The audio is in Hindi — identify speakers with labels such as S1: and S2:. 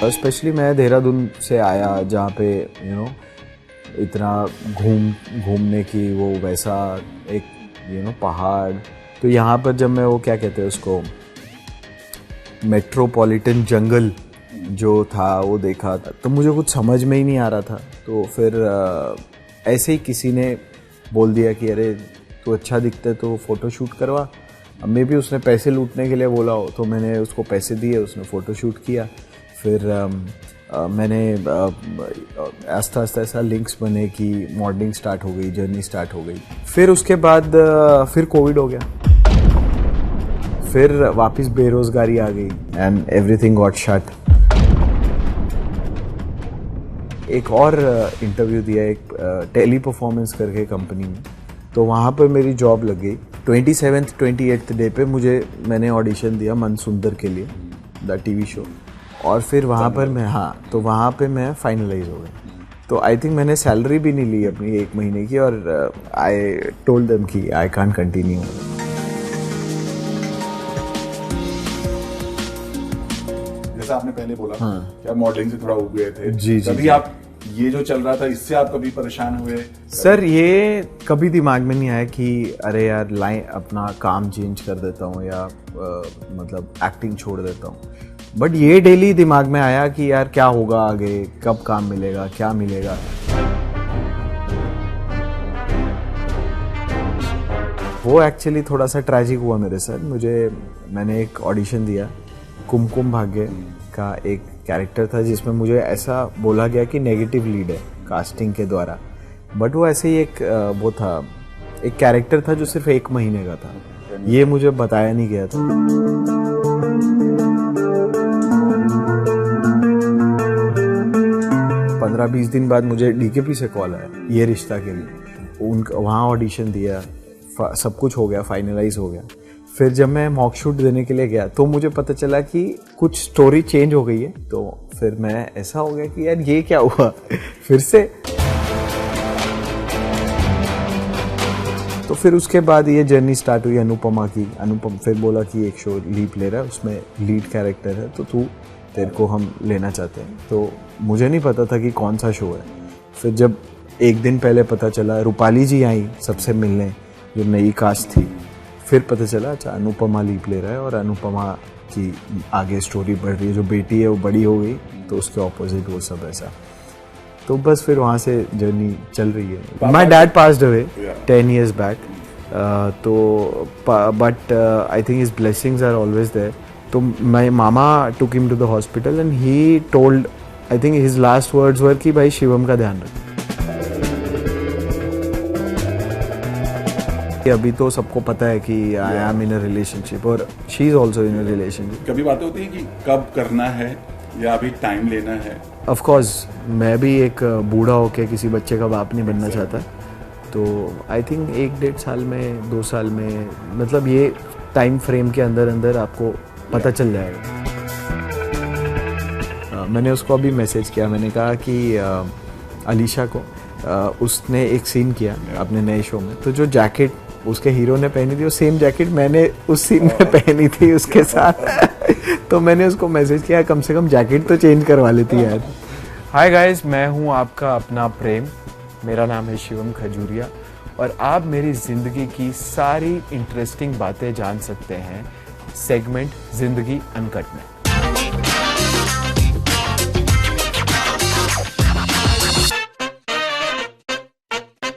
S1: था, स्पेशली मैं देहरादून से आया जहाँ पे इतना घूमने की वो वैसा एक पहाड़। तो यहाँ पर जब मैं वो क्या कहते हैं उसको मेट्रोपॉलिटन जंगल जो था वो देखा था, तो मुझे कुछ समझ में ही नहीं आ रहा था। तो फिर ऐसे ही किसी ने बोल दिया कि अरे तू अच्छा दिखता है तो फ़ोटो शूट करवा। अब मे भी उसने पैसे लूटने के लिए बोला हो, तो मैंने उसको पैसे दिए, उसने फ़ोटो शूट किया। फिर मैंने आस्ता आस्ता ऐसा लिंक्स बने कि मॉडलिंग स्टार्ट हो गई, जर्नी स्टार्ट हो गई। फिर उसके बाद फिर कोविड हो गया, फिर वापस बेरोजगारी आ गई एंड एवरीथिंग गॉट शट। एक और इंटरव्यू दिया एक टेली परफॉर्मेंस करके कंपनी में, तो वहाँ पर मेरी जॉब लग गई। 27th 28th डे पे मैंने ऑडिशन दिया मन सुंदर के लिए, द टीवी शो। और फिर वहाँ पर तो वहाँ पे मैं फाइनलाइज हो गया। तो आई थिंक मैंने सैलरी भी नहीं ली अपनी 1 महीने की, और आई टोल्ड देम कि आई कांट कंटिन्यू।
S2: जैसा आपने पहले बोला कि आप मॉडलिंग से थोड़ा उब गए थे,
S1: जी जी,
S2: कभी आप ये जो चल रहा था इससे आप कभी परेशान हुए?
S1: सर ये कभी दिमाग में नहीं आया कि अरे यार अपना काम चेंज कर देता हूँ या मतलब एक्टिंग छोड़ देता हूँ। बट ये डेली दिमाग में आया कि यार क्या होगा आगे, कब काम मिलेगा, क्या मिलेगा। वो एक्चुअली थोड़ा सा ट्रैजिक हुआ मेरे साथ। मैंने एक ऑडिशन दिया, कुमकुम भाग्य का एक कैरेक्टर था जिसमें मुझे ऐसा बोला गया कि नेगेटिव लीड है कास्टिंग के द्वारा। बट वो ऐसे ही एक कैरेक्टर था जो सिर्फ 1 महीने का था, ये मुझे बताया नहीं गया था। 15-20 दिन बाद मुझे डीकेपी से कॉल आया ये रिश्ता के लिए। वहाँ ऑडिशन दिया, सब कुछ हो गया, फाइनलाइज हो गया। फिर जब मैं मॉक शूट देने के लिए गया तो मुझे पता चला कि कुछ स्टोरी चेंज हो गई है। तो फिर मैं ऐसा हो गया कि यार ये क्या हुआ फिर से। तो फिर उसके बाद ये जर्नी स्टार्ट हुई अनुपमा की। अनुपम फिर बोला कि एक शो लीप ले रहा है, उसमें लीड कैरेक्टर है, तो तेरे को हम लेना चाहते हैं। तो मुझे नहीं पता था कि कौन सा शो है। फिर जब 1 दिन पहले पता चला, रूपाली जी आई सबसे मिलने, जो नई कास्ट थी। फिर पता चला अच्छा अनुपमा लीप ले रहा है और अनुपमा की आगे स्टोरी बढ़ रही है, जो बेटी है वो बड़ी हो गई, तो उसके ऑपोजिट वो सब ऐसा। तो बस फिर वहाँ से जर्नी चल रही है। My dad passed away 10 years back, तो but I think his blessings are always there. तो माई मामा took him to the hospital and he told, I think his last words were कि भाई शिवम का ध्यान रख। अभी तो सबको पता है कि I am in a relationship और she is also in a relationship.
S2: कभी बातें होती है कि कब करना है या अभी टाइम लेना है?
S1: ऑफ कोर्स मैं भी एक बूढ़ा होके किसी बच्चे का बाप नहीं बनना चाहता। तो आई थिंक 1-1.5 साल में, 2 साल में, मतलब ये टाइम फ्रेम के अंदर आपको पता चल जाएगा। मैंने उसको अभी मैसेज किया, मैंने कहा कि अलीशा को उसने एक सीन किया अपने नए शो में, तो जो जैकेट उसके हीरो ने पहनी थी वो सेम जैकेट मैंने उस सीन में पहनी थी उसके साथ। तो मैंने उसको मैसेज किया कम से कम जैकेट तो चेंज करवा लेती यार। हाय गाइस, मैं हूँ आपका अपना प्रेम, मेरा नाम है शिवम खजूरिया और आप मेरी ज़िंदगी की सारी इंटरेस्टिंग बातें जान सकते हैं सेगमेंट ज़िंदगी अनकट में।